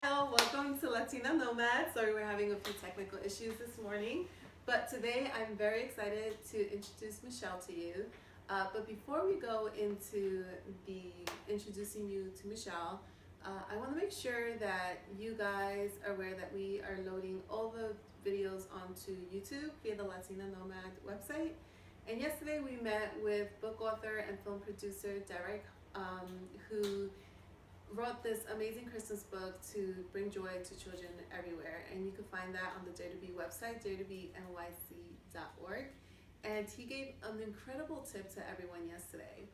Welcome to Latina Nomad. Sorry, we're having a few technical issues this morning, but today I'm very excited to introduce Michelle to you. But before we go into the introducing you to Michelle, I want to make sure that you guys are aware that we are loading all the videos onto YouTube via the Latina Nomad website. And yesterday we met with book author and film producer Derek, who wrote this amazing Christmas book to bring joy to children everywhere, and you can find that on the Dare to Be website, daretobnyc.org. And he gave an incredible tip to everyone yesterday.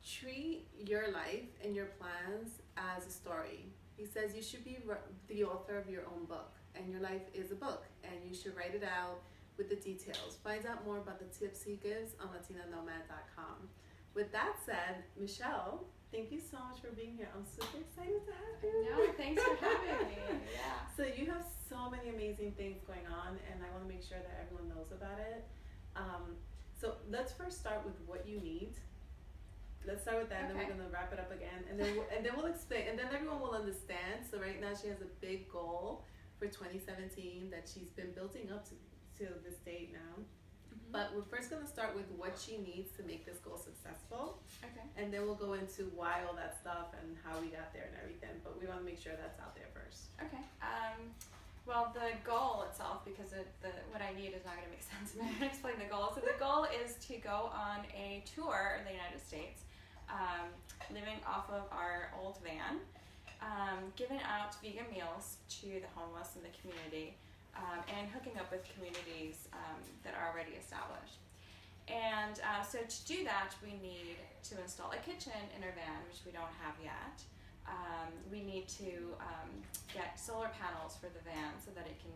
Treat your life and your plans as a story. He says you should be the author of your own book, and your life is a book, and you should write it out with the details. Find out more about the tips he gives on latinanomad.com. With that said, Michelle, thank you so much for being here. I'm super excited to have you. No, thanks for having me. Yeah. So you have so many amazing things going on, and I want to make sure that everyone knows about it. So let's first start with what you need. Let's start with that, and then we're gonna wrap it up again, and then we'll explain, and then everyone will understand. So right now she has a big goal for 2017 that she's been building up to this date now. But we're first going to start with what she needs to make this goal successful. Okay. And then we'll go into why all that stuff and how we got there and everything. But we want to make sure that's out there first. Okay. Well, the goal itself, because what I need is not going to make sense, but I'm going to explain the goal. So the goal is to go on a tour in the United States, living off of our old van, giving out vegan meals to the homeless in the community, and hooking up with communities that are already established. And so to do that, we need to install a kitchen in our van, which we don't have yet. We need to get solar panels for the van so that it can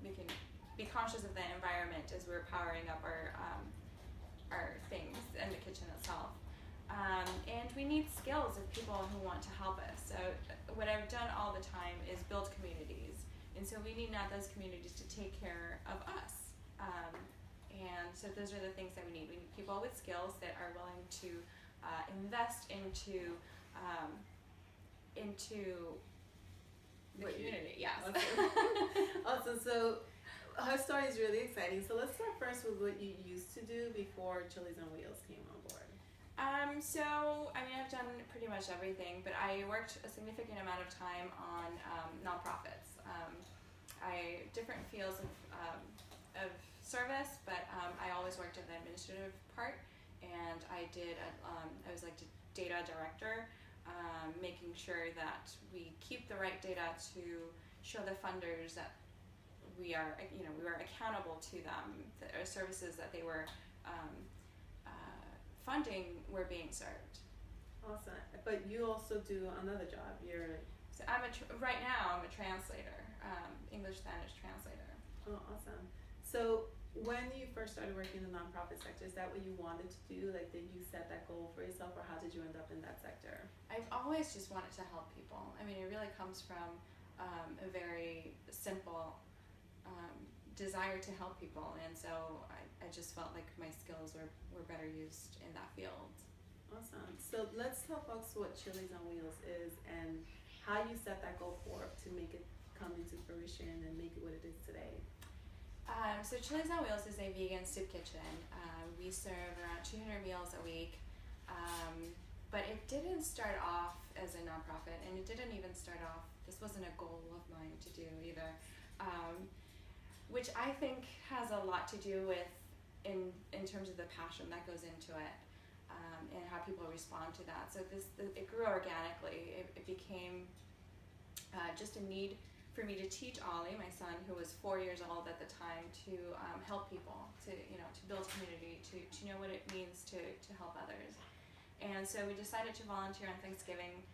we can be conscious of the environment as we're powering up our things in the kitchen itself. And we need skills of people who want to help us. So what I've done all the time is build communities. And so we need now those communities to take care of us. And so those are the things that we need. We need people with skills that are willing to invest into the community. Yes. Awesome. So her story is really exciting. So let's start first with what you used to do before Chili's on Wheels came on board. So, I mean, I've done pretty much everything, but I worked a significant amount of time on nonprofits. Different fields of service, but I always worked in the administrative part, and I was like the data director, making sure that we keep the right data to show the funders that we were accountable to them, the services that they were funding were being served. Awesome. But you also do another job. So right now I'm a translator, English-Spanish translator. Oh, awesome. So when you first started working in the nonprofit sector, is that what you wanted to do? Like, did you set that goal for yourself, or how did you end up in that sector? I've always just wanted to help people. I mean, it really comes from a very simple desire to help people, and so I just felt like my skills were better used in that field. Awesome. So let's tell folks what Chili's on Wheels is and how you set that goal forth to make it come into fruition and make it what it is today. So Chili's on Wheels is a vegan soup kitchen. We serve around 200 meals a week, but it didn't start off as a nonprofit, and it didn't even start off, this wasn't a goal of mine to do either, which I think has a lot to do with in terms of the passion that goes into it, and how people respond to that. So it grew organically. It became just a need for me to teach Ollie, my son, who was 4 years old at the time, to help people, to build community, to know what it means to help others. And so we decided to volunteer on Thanksgiving,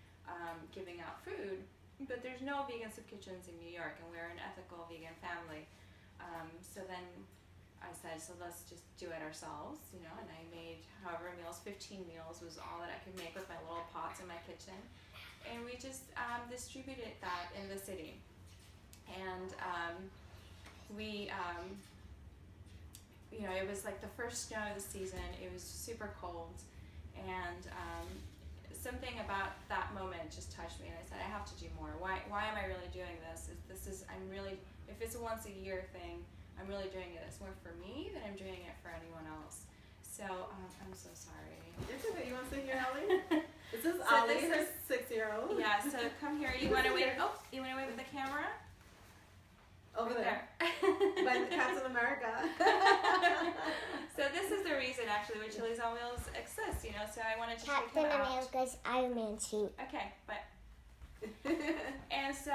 giving out food. But there's no vegan soup kitchens in New York, and we're an ethical vegan family. So then I said, so let's just do it ourselves, and I made however meals, 15 meals was all that I could make with my little pots in my kitchen. And we just distributed that in the city. And it was like the first snow of the season. It was super cold. And something about that moment just touched me, and I said, I have to do more. Why am I really doing this? If it's a once a year thing, I'm really doing it. It's more for me than I'm doing it for anyone else. So I'm so sorry. It's okay. You want to sit here, Ollie? This is Ollie, her 6-year-old. Yeah. So come here. You want to wave? Oh, you want to wave at the camera? Over there. Like the Captain America. So this is the reason actually why Chili's on Wheels exists, so I wanted to Captain take him out. America's Iron Man suit. Okay, but and so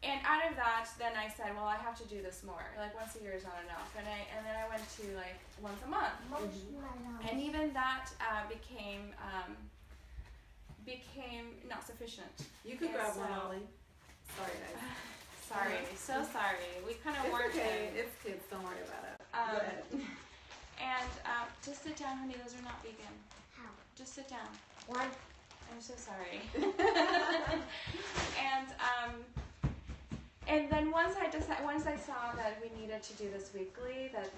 and out of that, then I said, well, I have to do this more. Like once a year is not enough, and then I went to like once a month, and even that became not sufficient. You could grab one, Ollie. Sorry, guys. Sorry, so sorry. We kind of weren't. Okay, it's kids. Don't worry about it. Go ahead. And just sit down, honey. Those are not vegan. How? Just sit down. One. I'm so sorry. And then once I saw that we needed to do this weekly, that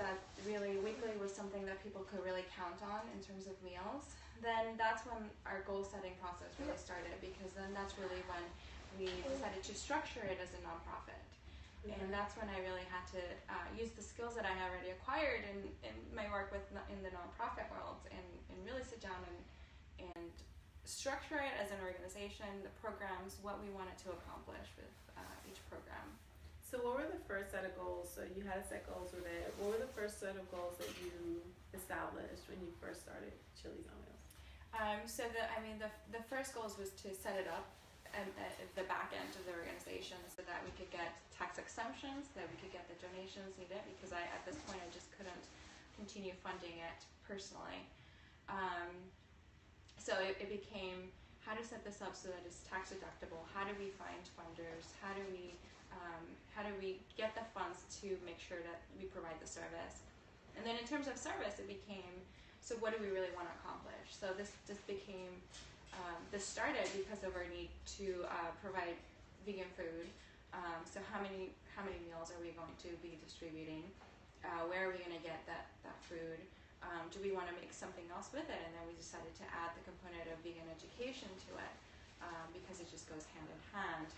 really weekly was something that people could really count on in terms of meals, then that's when our goal setting process really started, because then that's really when we decided to structure it as a nonprofit. And that's when I really had to use the skills that I had already acquired in my work in the nonprofit world, and really sit down and structure it as an organization, the programs, what we wanted to accomplish with each program. So what were the first set of goals? So you had to set goals with it. What were the first set of goals that you established when you first started Chili's on Wheels? So the first goals was to set it up at the back end of the organization so that we could get tax exemptions, that we could get the donations needed, because at this point I just couldn't continue funding it personally. So it became how to set this up so that it's tax deductible. How do we find funders? How do we get the funds to make sure that we provide the service? And then in terms of service, it became, so what do we really want to accomplish? So this became, this started because of our need to provide vegan food. So how many meals are we going to be distributing? Where are we going to get that food? Do we want to make something else with it? And then we decided to add the component of vegan education to it, because it just goes hand in hand.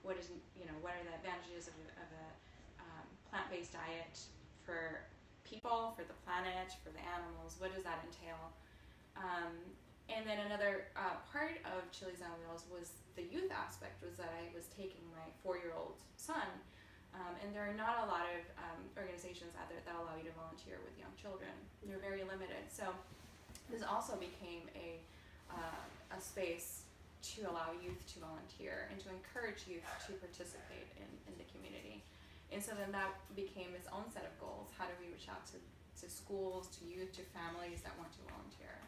What are the advantages of a plant-based diet for people, for the planet, for the animals? What does that entail? And then another part of Chili's on Wheels was the youth aspect, was that I was taking my 4-year-old son, and there are not a lot of organizations out there that allow you to volunteer with young children. They're very limited. So this also became a space to allow youth to volunteer and to encourage youth to participate in the community. And so then that became its own set of goals. How do we reach out to schools, to youth, to families that want to volunteer?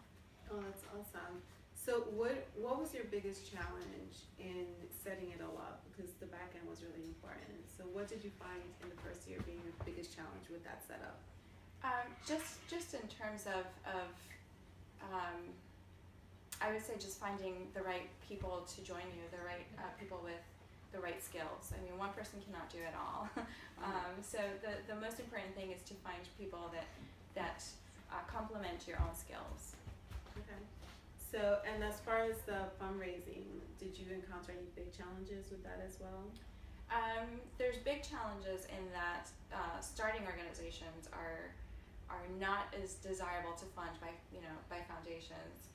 Oh, that's awesome. So what was your biggest challenge in setting it all up? Because the back end was really important. So what did you find in the first year being your biggest challenge with that setup? Just in terms of I would say just finding the right people to join you, the right people with the right skills. I mean, one person cannot do it all. So the most important thing is to find people that complement your own skills. Okay. So, and as far as the fundraising, did you encounter any big challenges with that as well? There's big challenges in that starting organizations are not as desirable to fund by foundations.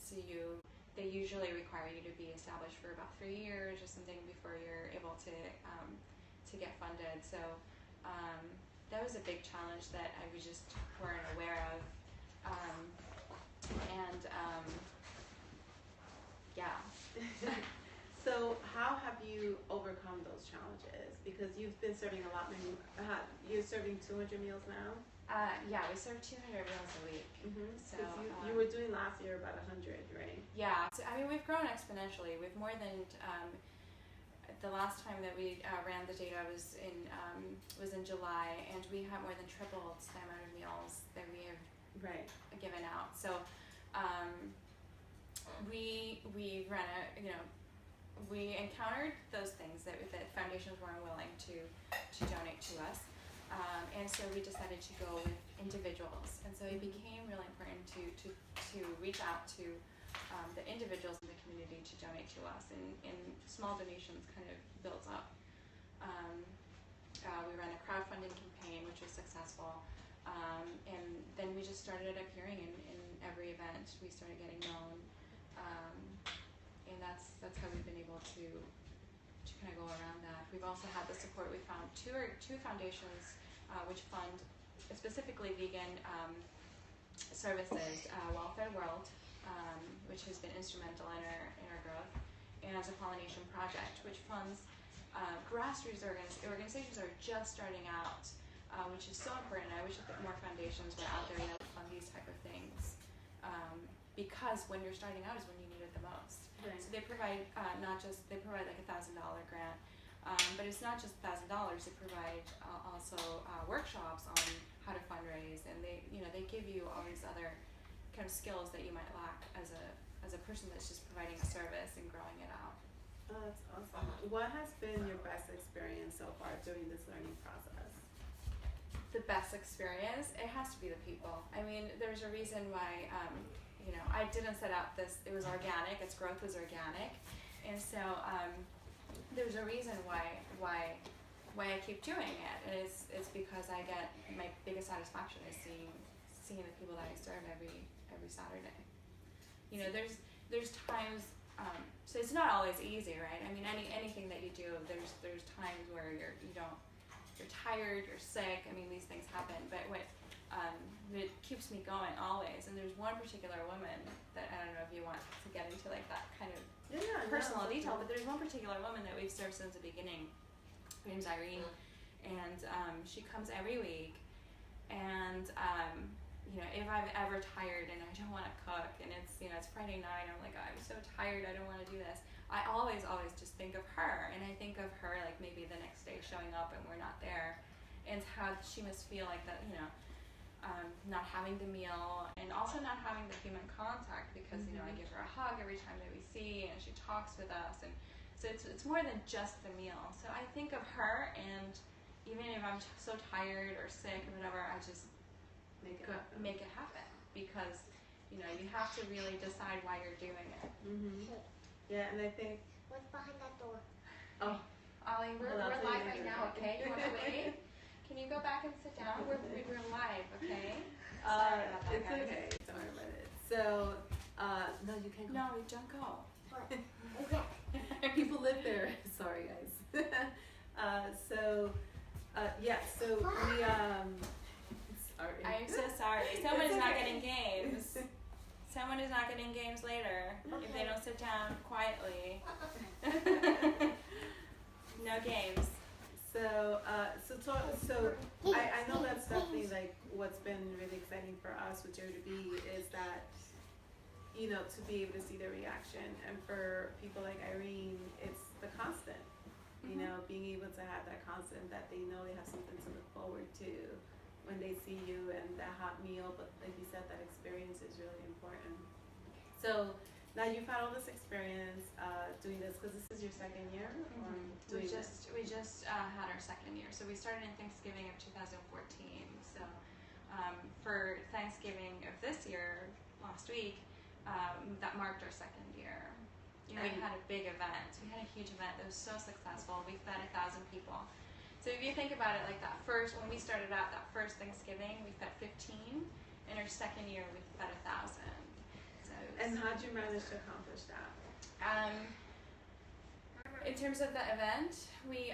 So they usually require you to be established for about 3 years or something before you're able to get funded. So that was a big challenge that I was just weren't aware of. Yeah. So how have you overcome those challenges? Because you've been serving a lot many. You're serving 200 meals now. Yeah, we serve 200 meals a week. Mm-hmm. So you were doing last year about 100, right? Yeah. So I mean, we've grown exponentially. We've more than the last time that we ran the data was in July, and we have more than tripled the amount of meals that we have given out. So we ran we encountered those things that foundations weren't willing to donate to us. And so we decided to go with individuals, and so it became really important to reach out to the individuals in the community to donate to us, and small donations kind of builds up. We ran a crowdfunding campaign, which was successful, and then we just started appearing in every event. We started getting known, and that's how we've been able to kind of go around that. We've also had the support. We found two foundations which fund specifically vegan services, Welfare World, which has been instrumental in our growth, and the Pollination Project, which funds grassroots organizations that are just starting out, which is so important. I wish that more foundations were out there that would fund these type of things, because when you're starting out is when you need it the most. Right. So they provide they provide like $1,000 grant, but it's not just $1,000. They provide also workshops on how to fundraise, and they give you all these other kind of skills that you might lack as a person that's just providing a service and growing it out. Oh, that's awesome. What has been your best experience so far during this learning process? The best experience, it has to be the people. I mean, there's a reason why, I didn't set out this, it was organic, its growth was organic. And so there's a reason why I keep doing it. And it's because I get, my biggest satisfaction is seeing the people that I serve every Saturday. There's times, so it's not always easy, right? I mean, anything that you do, there's times where you're tired, you're sick. I mean, these things happen. But it keeps me going always. And there's one particular woman that I don't know if you want to get into like that kind of personal detail, but there's one particular woman that we've served since the beginning. Her name's Irene, and she comes every week. And if I'm ever tired and I don't want to cook, and it's Friday night, I'm like, I'm so tired, I don't want to do this. I always just think of her, and I think of her like maybe the next day showing up and we're not there, and how she must feel like that, not having the meal, and also not having the human contact, because I give her a hug every time that we see, and she talks with us, and so it's more than just the meal. So I think of her, and even if I'm so tired or sick or whatever, I just make it happen, because you have to really decide why you're doing it. Yeah, and I think what's behind that door? Oh, Ollie, we're live right now. Okay, you want to wait? Can you go back and sit down? We're live. Okay. Sorry about that, it's guys. okay. Don't worry about it. So no, you can't go. No, don't go. What? Okay. People live there. Sorry, guys. So we sorry. I am so sorry. Someone is not getting games. Someone is not getting games later if they don't sit down quietly. No games. So I know that's definitely like what's been really exciting for us with J2B is that to be able to see their reaction, and for people like Irene, it's the constant. Being able to have that constant that they know they have something to look forward to when they see you, and that hot meal. But like you said, that experience is really important. So now you've had all this experience doing this, because this is your second year. We just had our second year. So we started in Thanksgiving of 2014. So for Thanksgiving of this year, last week, that marked our second year. We had a big event. We had a huge event that was so successful. We fed 1,000 people. So if you think about it, like when we started out, that first Thanksgiving, we fed 15. In our second year, we fed 1,000. And how'd you manage to accomplish that? In terms of the event, we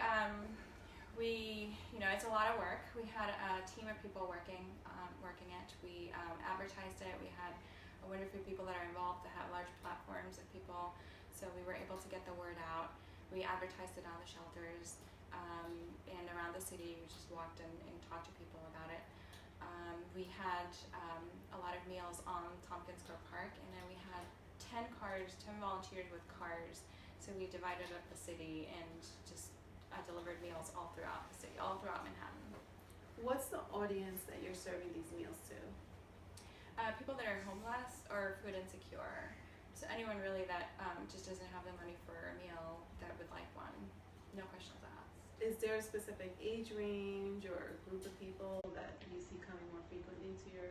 it's a lot of work. We had a team of people working it. We advertised it. We had wonderful people that are involved that have large platforms of people, so we were able to get the word out. We advertised it on the shelters and around the city. We just walked and talked to people about it. We had a lot of meals on Tompkins Square Park, and then we had 10 volunteers with cars. So we divided up the city and just delivered meals all throughout the city, all throughout Manhattan. What's the audience that you're serving these meals to? People that are homeless or food insecure. So anyone really that just doesn't have the money for a meal that would like one. No questions asked. Is there a specific age range or group of people that you see coming more frequently to your?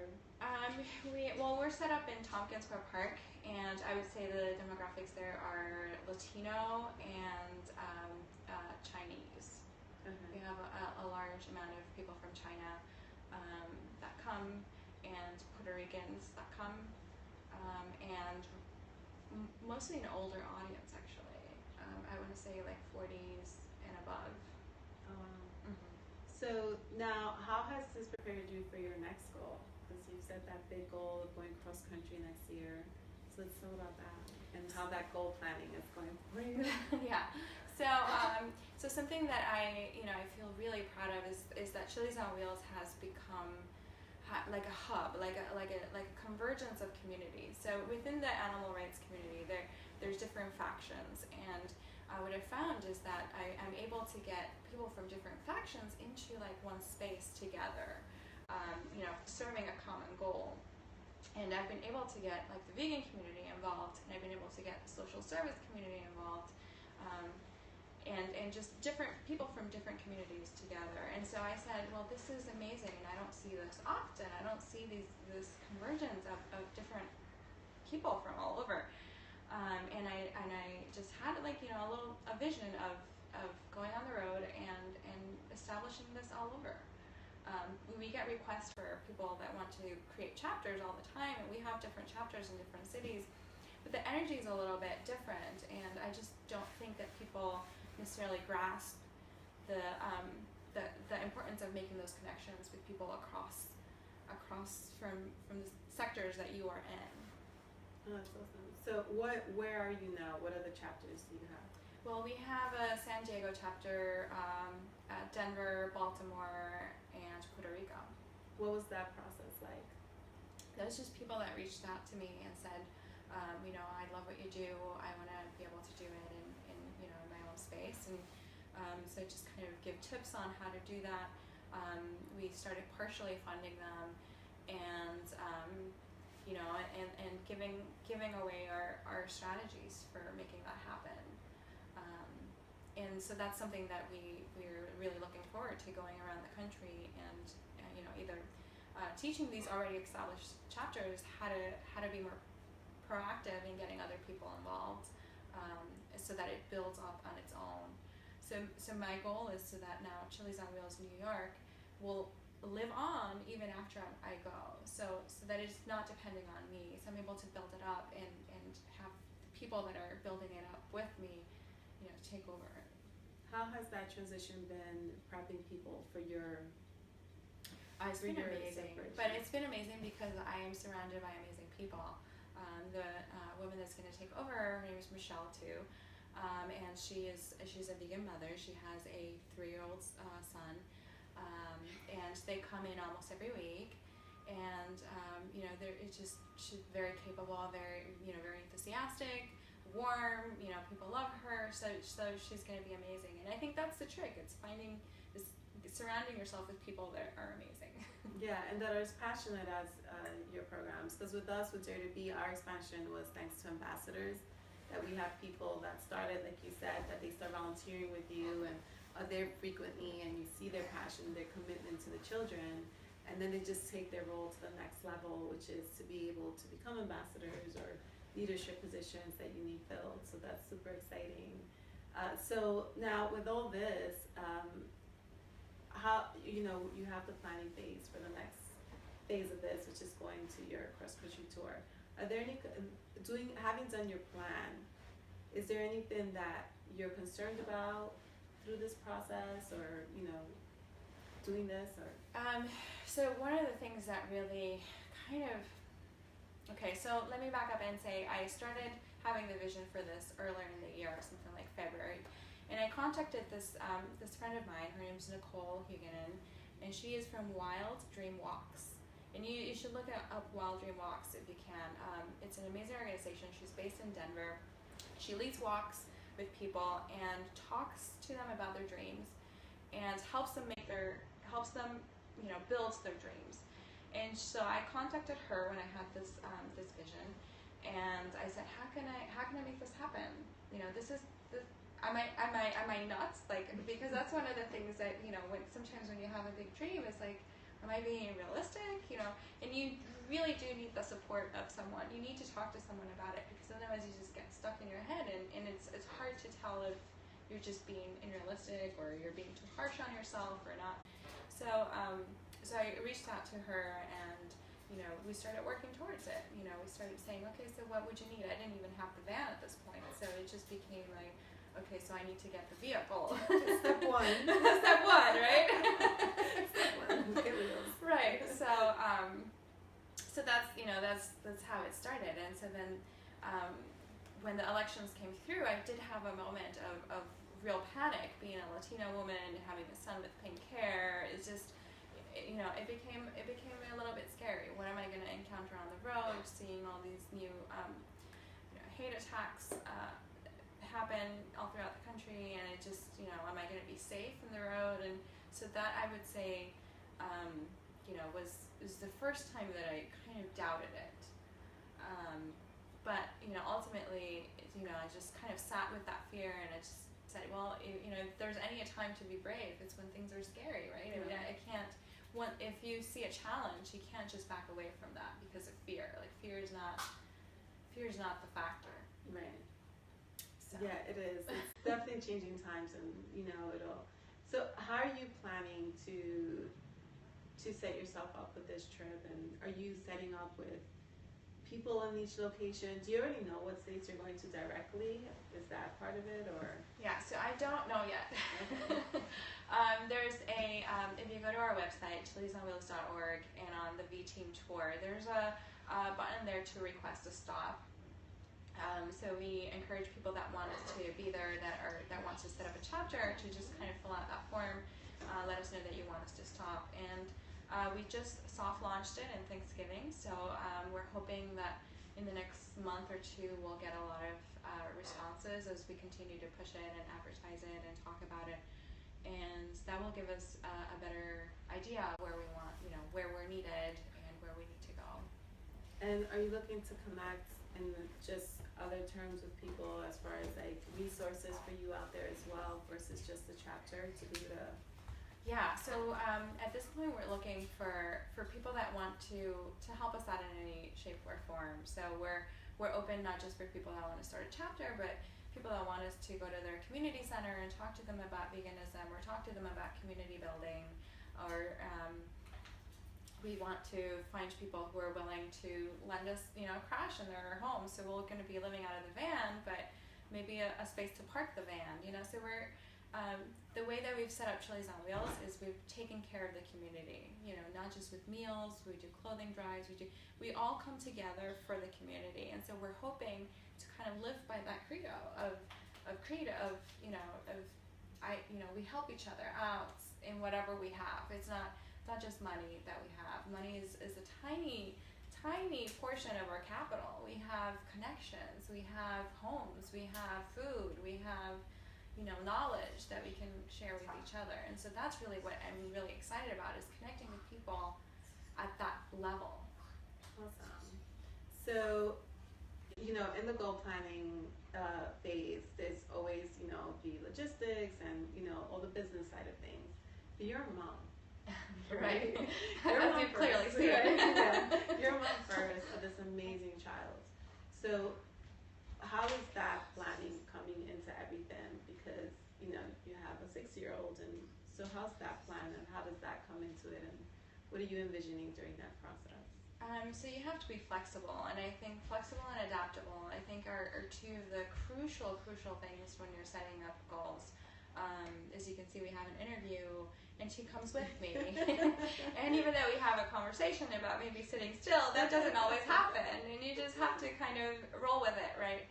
We're set up in Tompkins Square Park, and I would say the demographics there are Latino and Chinese. Okay. We have a large amount of people from China that come, and Puerto Ricans that come, and mostly an older audience actually. I want to say like 40s and above. Mm-hmm. So now, how has this prepared you for your next goal? Because you set that big goal of going cross country next year. So let's talk about that and how that goal planning is going for you. Yeah. So something that I feel really proud of is that Chili's on Wheels has become like a hub, like a convergence of communities. So within the animal rights community, there's different factions, and what I've found is that I'm able to get people from different factions into like one space together, serving a common goal. And I've been able to get like the vegan community involved, and I've been able to get the social service community involved, and just different people from different communities together. And so I said, well, this is amazing, and I don't see this often. I don't see this convergence of different people from all over. And I just had like a vision of going on the road and establishing this all over. We get requests for people that want to create chapters all the time, and we have different chapters in different cities, but the energy is a little bit different, and I just don't think that people necessarily grasp the importance of making those connections with people across from the sectors that you are in. Oh, that's awesome. So where are you now? What other chapters do you have? Well, we have a San Diego chapter, Denver, Baltimore, and Puerto Rico. What was that process like? Those just people that reached out to me and said, I love what you do. I want to be able to do it in my own space. And so just kind of give tips on how to do that. We started partially funding them, and and giving away our strategies for making that happen. And so that's something that we're really looking forward to, going around the country and either teaching these already established chapters how to be more proactive in getting other people involved, so that it builds up on its own. So my goal is so that now Chili's on Wheels New York will live on even after I go. So that it's not depending on me. So I'm able to build it up and have the people that are building it up with me, take over. How has that transition been, prepping people for your? It's been amazing, separation? but it's been amazing because I am surrounded by amazing people. The woman that's going to take over, her name is Michelle too, and she's a vegan mother. She has a 3-year-old son, and they come in almost every week, and she's very capable, very very enthusiastic, warm. People love her, so she's going to be amazing. And I think that's the trick. It's surrounding yourself with people that are amazing. Yeah, and that are as passionate as your programs. Because with us, with Dare to Be, our expansion was thanks to ambassadors. That we have people that started, like you said, that they start volunteering with you and are there frequently, and you see their passion, their commitment to the children, and then they just take their role to the next level, which is to be able to become ambassadors or leadership positions that you need filled. So that's super exciting. So now with all this, how you have the planning phase for the next phase of this, which is going to your cross country tour. Are there any having done your plan? Is there anything that you're concerned about through this process, or doing this, or? So one of the things that really so let me back up and say I started having the vision for this earlier in the year, something like February. And I contacted this friend of mine. Her name's Nicole Huguenin, and she is from Wild Dream Walks. And you should look up Wild Dream Walks if you can. It's an amazing organization. She's based in Denver. She leads walks with people and talks to them about their dreams, and helps them build their dreams. And so I contacted her when I had this vision, and I said, how can I make this happen? am I nuts? Like, because that's one of the things that, you know, sometimes when you have a big dream, it's like, am I being realistic? You know, and you really do need the support of someone. You need to talk to someone about it, because otherwise you just get stuck in your head, and it's hard to tell if you're just being unrealistic or you're being too harsh on yourself or not. So I reached out to her, and you know, we started working towards it. You know, we started saying, okay, so what would you need? I didn't even have the van at this point, so it just became like, okay, so I need to get the vehicle. Step one. Step one, right? Step one. Get wheels. Right. So so that's, you know, that's how it started. And so then when the elections came through, I did have a moment of real panic, being a Latina woman, having a son with pink hair. It's just, you know, it became a little bit scary. What am I going to encounter on the road? Seeing all these new you know, hate attacks happen all throughout the country, and it just, you know, am I going to be safe on the road? And so that, I would say, you know, was the first time that I kind of doubted it. But you know, ultimately, you know, I just kind of sat with that fear, and I just said, well, you know, if there's any time to be brave, it's when things are scary, right? I mean, I can't. If you see a challenge, you can't just back away from that because of fear. Like, fear is not the factor. Right. So. Yeah, it is. It's definitely changing times, and you know, it'll. So, how are you planning to set yourself up with this trip? And are you setting up with people in each location? Do you already know what states you're going to directly? Is that part of it, or? Yeah, so I don't know yet. There's a, if you go to our website, chilesonwheels.org, and on the V-Team tour, there's a button there to request a stop. So we encourage people that want us to be there, that wants to set up a chapter, to just kind of fill out that form, let us know that you want us to stop. And we just soft launched it in Thanksgiving, so we're hoping that in the next month or two we'll get a lot of responses as we continue to push it and advertise it and talk about it, and that will give us a better idea of where we want, you know, where we're needed and where we need to go. And are you looking to connect in just other terms with people as far as like resources for you out there as well, versus just the chapter to be able to? Yeah, so at this point we're looking for people that want to help us out in any shape or form. So we're open not just for people that want to start a chapter, but people that want us to go to their community center and talk to them about veganism, or talk to them about community building, or we want to find people who are willing to lend us, you know, a crash in their home. So we're going to be living out of the van, but maybe a space to park the van, you know. So we're the way that we've set up Chili's on Wheels is we've taken care of the community, you know, not just with meals. We do clothing drives, we all come together for the community. And so we're hoping to kind of live by that credo we help each other out in whatever we have. It's not just money that we have. Money is a tiny portion of our capital. We have connections, we have homes, we have food, we have, you know, knowledge that we can share with each other. And so that's really what I'm really excited about, is connecting with people at that level. Awesome. So, you know, in the goal planning phase, there's always, you know, the logistics and, you know, all the business side of things. But you're a mom. Right. You're a mom you clearly first. see it. Yeah. You're a mom first of this amazing child. So how is that planning coming into everything? Because, you know, you have a 6-year-old, and so how's that plan, and how does that come into it, and what are you envisioning during that process? So you have to be flexible, and I think flexible and adaptable, I think, are two of the crucial things when you're setting up goals. As you can see, we have an interview, and she comes with me. And even though we have a conversation about maybe sitting still, that doesn't always happen, and you just have to kind of roll with it, right?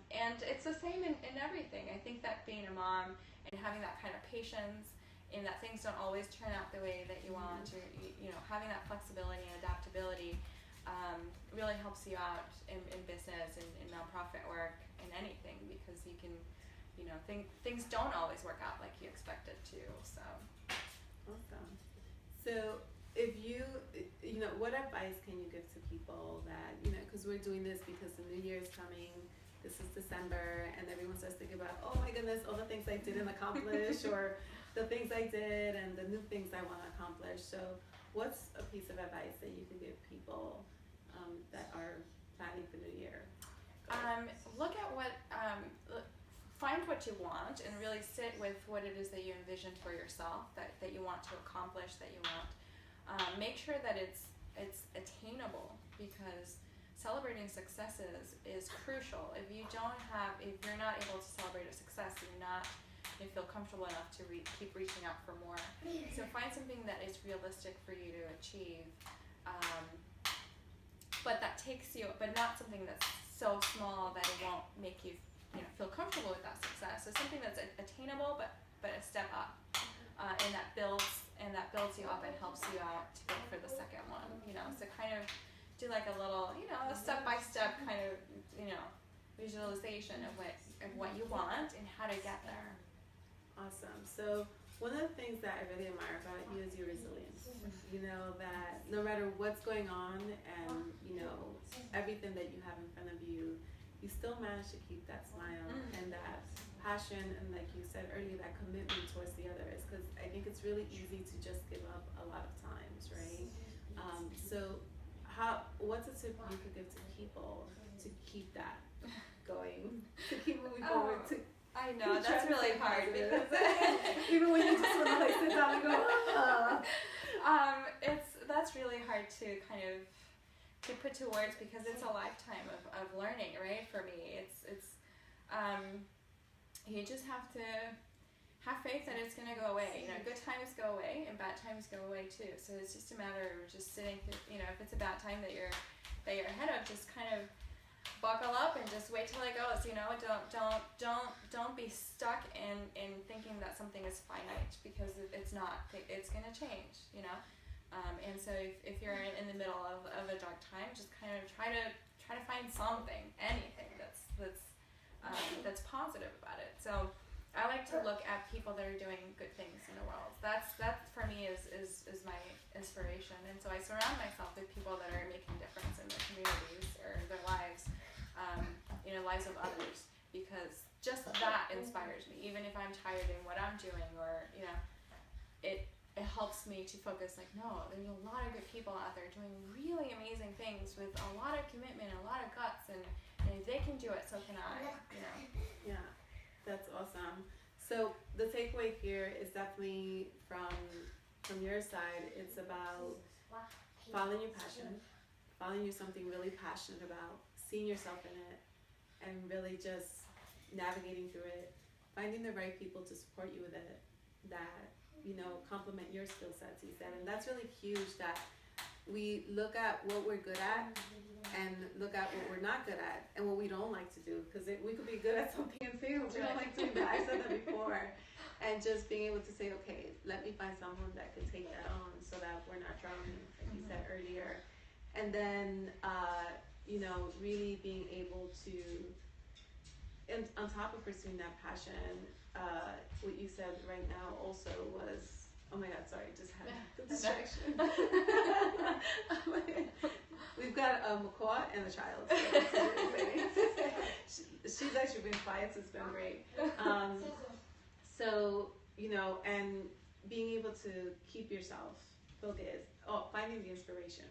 And it's the same in everything. I think that being a mom and having that kind of patience, in that things don't always turn out the way that you want, or you know, having that flexibility and adaptability really helps you out in business, in nonprofit work, in anything, because you can, you know, things don't always work out like you expect it to. So awesome. So if you know, what advice can you give to people that, you know, because we're doing this because the new year is coming, this is December, and everyone starts thinking about, oh my goodness, all the things I didn't accomplish, or the things I did, and the new things I want to accomplish. So, what's a piece of advice that you could give people that are planning for New Year? Look at what, find what you want, and really sit with what it is that you envisioned for yourself, that you want to accomplish, that you want. Make sure that it's attainable, because celebrating successes is crucial. If you're not able to celebrate a success, you feel comfortable enough to keep reaching out for more. So find something that is realistic for you to achieve, but not something that's so small that it won't make you feel comfortable with that success. So something that's attainable, but a step up, and that builds you up and helps you out to go for the second one. So kind of do like a little, a step-by-step kind of, visualization of what you want and how to get there. Awesome. So one of the things that I really admire about you is your resilience. That no matter what's going on and, everything that you have in front of you, you still manage to keep that smile and that passion and, like you said earlier, that commitment towards the others. Because I think it's really easy to just give up a lot of times, right? So what's a tip you could give to people to keep that going, to keep moving forward? I know, that's really hard because even when you just want to like sit down and go, that's really hard to kind of to put to words, because it's a lifetime of learning, right? For me, it's you just have to have faith that it's gonna go away. Good times go away and bad times go away too. So it's just a matter of just sitting through, if it's a bad time that you're ahead of, just kind of buckle up and just wait till it goes. Don't be stuck in thinking that something is finite, because it's not. It's gonna change. And so if you're in the middle of a dark time, just kind of try to find something, anything that's positive about it. So I like to look at people that are doing good things in the world. That for me is my inspiration. And so I surround myself with people that are making difference in their communities or their lives, lives of others, because just that inspires me. Even if I'm tired in what I'm doing, or it helps me to focus, like, no, there's a lot of good people out there doing really amazing things with a lot of commitment, a lot of guts, and if they can do it, so can I. Yeah, that's awesome. So the takeaway here is definitely from your side. It's about following your passion, following something really passionate about, seeing yourself in it, and really just navigating through it, finding the right people to support you with it, that complement your skill sets, you said. And that's really huge, that we look at what we're good at and look at what we're not good at and what we don't like to do, because we could be good at something and say, we don't like doing that. I said that before. And just being able to say, okay, let me find someone that can take that on so that we're not drowning, like you said earlier. And then really being able to, and on top of pursuing that passion, what you said right now also was, oh my God, sorry, just had the distraction. We've got a macaw and a child. So she's actually been quiet, so it's been great. And being able to keep yourself focused, finding the inspiration.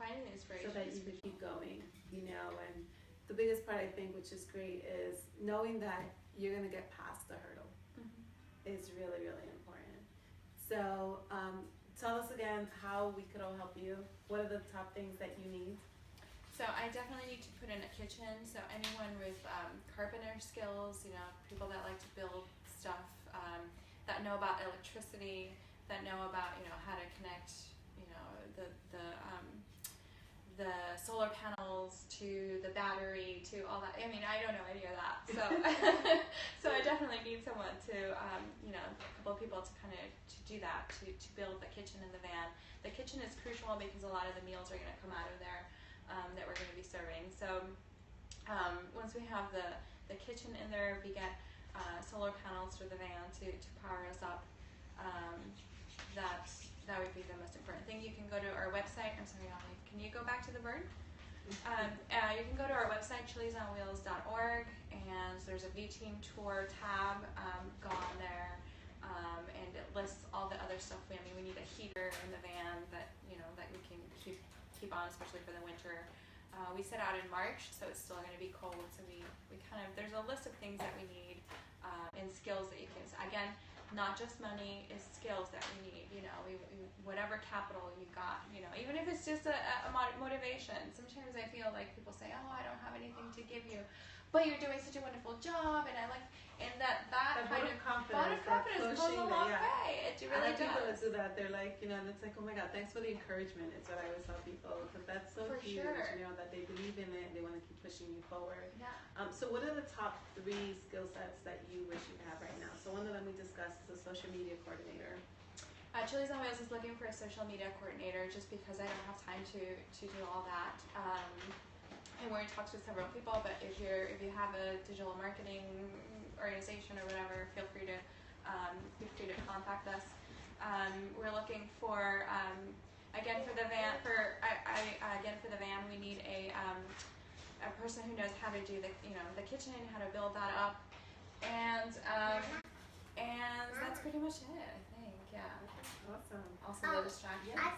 So that you can keep going, and the biggest part, I think, which is great, is knowing that you're going to get past the hurdle. Is really, really important. So tell us again how we could all help you. What are the top things that you need? So I definitely need to put in a kitchen. So anyone with carpenter skills, people that like to build stuff, that know about electricity, that know about how to connect the solar panels to the battery to all that. I mean, I don't know any of that, so so I definitely need someone to a couple of people to kind of to do that, to build the kitchen and the van. The kitchen is crucial because a lot of the meals are going to come out of there that we're going to be serving. So once we have the kitchen in there, we get solar panels for the van to power us up. That would be the most important thing. You can go to our website. I'm sorry, Ollie. Can you go back to the bird? You can go to our website, chilesonwheels.org. and so there's a V Team Tour tab. Go on there, and it lists all the other stuff. I mean, we need a heater in the van that that we can keep on, especially for the winter. We set out in March, so it's still going to be cold. So we kind of, there's a list of things that we need, and skills that you can. So again, not just money, is skills that we need. Whatever capital you got, even if it's just a motivation. Sometimes I feel like people say, "Oh, I don't have anything to give you," but you're doing such a wonderful job, and I like, and that kind of confidence goes a long way. It really does. I have people that do that. They're like, and it's like, oh my God, thanks for the encouragement. It's what I always tell people, because that's so For huge. Sure. That they believe in it, and they want to keep pushing you forward. Yeah. So what are the top 3 skill sets that you wish you have right now? So one of them we discussed is a social media coordinator. Chili's on Wheels is looking for a social media coordinator, just because I don't have time to do all that. And we're in talks with several people, but if you have a digital marketing organization or whatever, feel free to contact us. We're looking for again for the van we need a person who knows how to do the kitchen, how to build that up, and that's pretty much it, I think. Yeah. Awesome. Also the distraction. I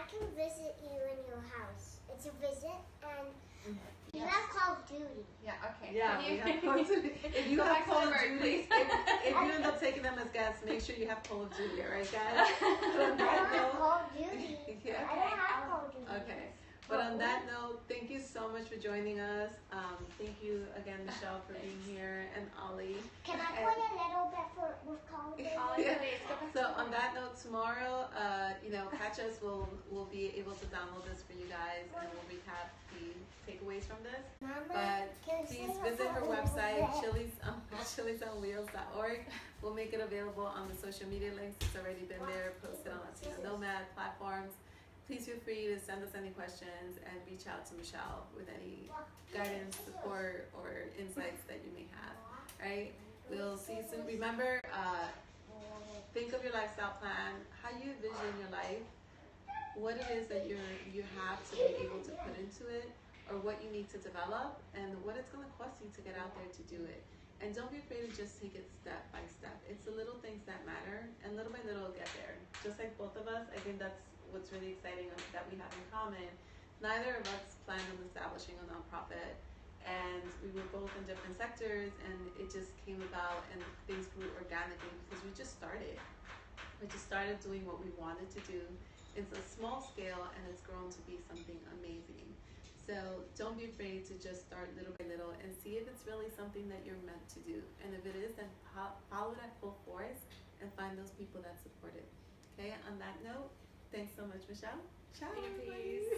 can visit you in your house. It's a visit, and you have Call of Duty. Yeah. Okay. Yeah, we have Call of Duty. If you have Call of Duty, if you end up taking them as guests, make sure you have Call of Duty, all right, guys? But on I that don't have note, Call of Duty. yeah. I don't have Call of Duty. Okay. But on that note, thank you so much for joining us. Thank you again, Michelle, for being here, and Ollie. Can I put a little bit with Call of Duty? Ollie, please go back. So on that note, tomorrow, catch us. We'll be able to download this for you guys, and we'll recap the takeaways from this. But please visit her website, chilisonwheels.org. We'll make it available on the social media links. It's already been there, posted on Latina Nomad platforms. Please feel free to send us any questions and reach out to Michelle with any guidance, support, or insights that you may have. All right? We'll see you soon. Remember, think of your lifestyle plan, how you envision your life, what it is that you have to be able to put into it, or what you need to develop, and what it's going to cost you to get out there to do it. And don't be afraid to just take it step by step. It's the little things that matter, and little by little, get there. Just like both of us, I think that's what's really exciting that we have in common. Neither of us planned on establishing a nonprofit, and we were both in different sectors, and it just came about, and things grew organically because we just started. We just started doing what we wanted to do. It's a small scale, and it's grown to be something amazing. So don't be afraid to just start little by little and see if it's really something that you're meant to do. And if it is, then follow it at full force and find those people that support it. Okay, on that note, thanks so much, Michelle. Ciao. Peace.